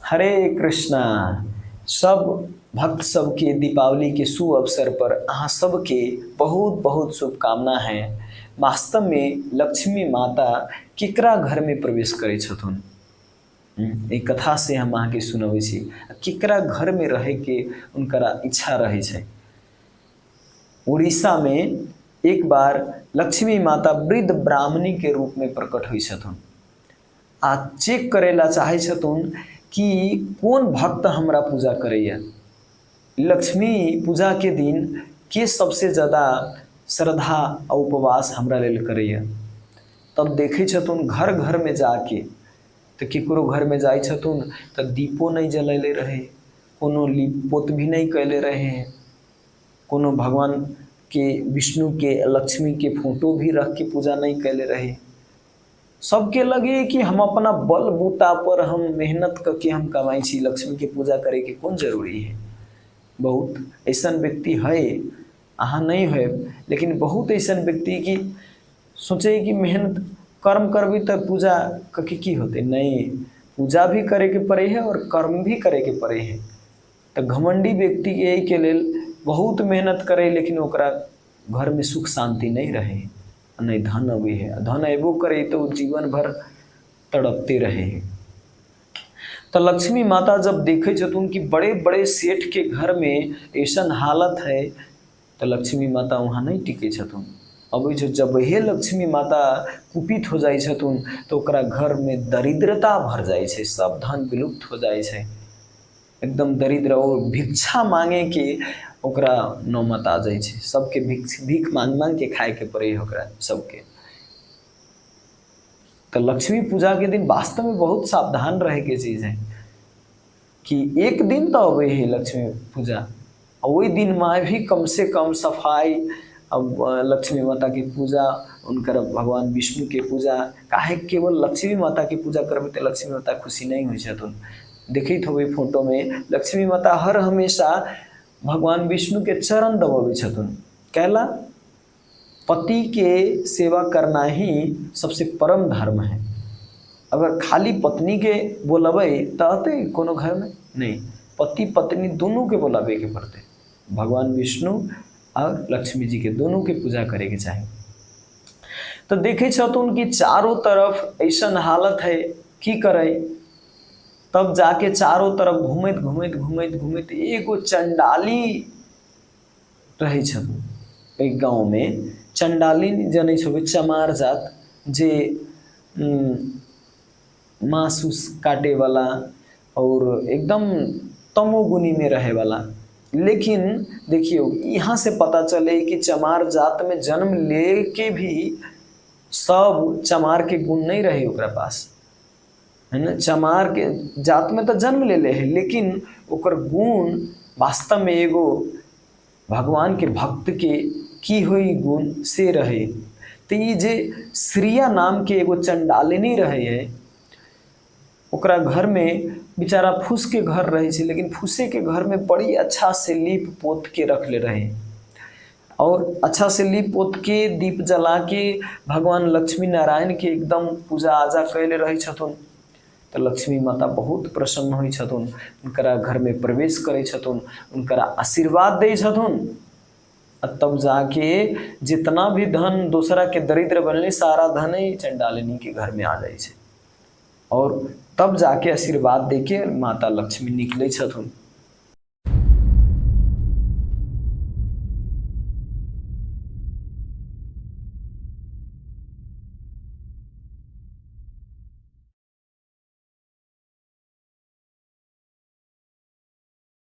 हरे कृष्णा। सब भक्त सबके दीपावली के शुभ अवसर पर अहाँ सबके बहुत बहुत शुभकामना है। वास्तव में लक्ष्मी माता केकरा घर में प्रवेश करे छथुन। एक कथा से हम अहाँ के सुनबै छी। केकरा घर में रहे के उनकरा इच्छा रहे छै। उड़ीसा में एक बार लक्ष्मी माता वृद्ध ब्राह्मणी के रूप में प्रकट हुई छथुन। आ चेक करेला चाहे छथुन कि कौन भक्त हमरा पूजा करैया। लक्ष्मी पूजा के दिन के सबसे ज़्यादा श्रद्धा और उपवास हमरा लेल करैया। तब देखे छथुन घर घर में जाके, तो केकरो घर में जाय छथुन तो दीपो नहीं जलैले रहे, कोनो लीप पोत भी नहीं कैले रहे, कोनो भगवान के विष्णु के लक्ष्मी के फोटो भी रख के पूजा नहीं कैले रहे। सबके लगे कि हम अपना बल बूता पर हम मेहनत करके हम कमाई छी, लक्ष्मी के पूजा करे के कौन जरूरी है। बहुत ऐसा व्यक्ति है, अहाँ नहीं है, लेकिन बहुत ऐसा व्यक्ति की सोचे कि मेहनत कर्म करबी तो पूजा कके की होते। नहीं, पूजा भी करे के पड़े है और कर्म भी करे के पड़े है। तो घमंडी व्यक्ति यही के लेल बहुत मेहनत करे, लेकिन ओकरा घर में सुख शांति नहीं रहे, नहीं धन अभी है। धन एबो करे तो जीवन भर तड़पते रहे। तो लक्ष्मी माता जब देखे छथुन कि बड़े बड़े सेठ के घर में ऐसा हालत है, तो लक्ष्मी माता वहाँ नहीं टिके छथुन। अब जब हे लक्ष्मी माता कुपित हो जाए छथुन तो ओकरा घर में दरिद्रता भर जाए छे, सब धन विलुप्त हो जाए छे, एकदम दरिद्र। और भिक्षा मांगे के ओकरा नौमत आ जाए छे। सबके भीख मांग मांग के खाए के पड़े ओकरा सबके। तो लक्ष्मी पूजा के दिन वास्तव में बहुत सावधान रहे के चीज है कि एक दिन तो अबे है लक्ष्मी पूजा, और वही दिन में भी कम से कम सफाई। अब लक्ष्मी माता की पूजा, उनकर भगवान विष्णु के पूजा, काहे केवल लक्ष्मी माता की पूजा करबे तो लक्ष्मी माता खुशी नहीं हुई छथुन। देखित होबे फोटो में लक्ष्मी माता हर हमेशा भगवान विष्णु के चरण दबावे छथुन। कहला पति के सेवा करना ही सबसे परम धर्म है। अगर खाली पत्नी के बोलबे तते कोनो घर में नहीं, पति पत्नी दोनों के बोलाबे के पड़ते। भगवान विष्णु और लक्ष्मी जी के दोनों के पूजा करे के चाहिए। तो देखे छथुन कि चारों तरफ ऐसा हालत है, की करे। तब जाके चारों तरफ घूमत घूमत घूमत घूमत एगो चंडाली रहे छथुन। एक गांव में चंडाली जने छबे चमार जात, जे मांस काटे वाला और एकदम तमोगुनी में रहे वाला। लेकिन देखियो यहाँ से पता चले कि चमार जात में जन्म ले के भी सब चमार के गुण नहीं रहे ओकरा पास, है ना। चमार के जात में तो जन्म ले है, लेकिन ओकर गुण वास्तव में एगो भगवान के भक्त के की हुई गुण से रहे। तो ये जे श्रिया नाम के एगो चंडालिनी रहे है, ओकरा घर में बेचारा फूस के घर रहे छे, लेकिन फूसे के घर में बड़ी अच्छा से लीप पोत के रख ले रहे, और अच्छा से लीप पोत के दीप जला के भगवान लक्ष्मी नारायण के एकदम पूजा आजा कैले रहे छथुन। तो लक्ष्मी माता बहुत प्रसन्न हुई छथुन, उनकरा घर में प्रवेश करे छथुन, उनकरा आशीर्वाद दे छथुन। तब जाके जितना भी धन दूसरा के दरिद्र बनले, सारा धन ही चंडालिनी के घर में आ जाए छे। और तब जाके आशीर्वाद देके माता लक्ष्मी निकले छथुन।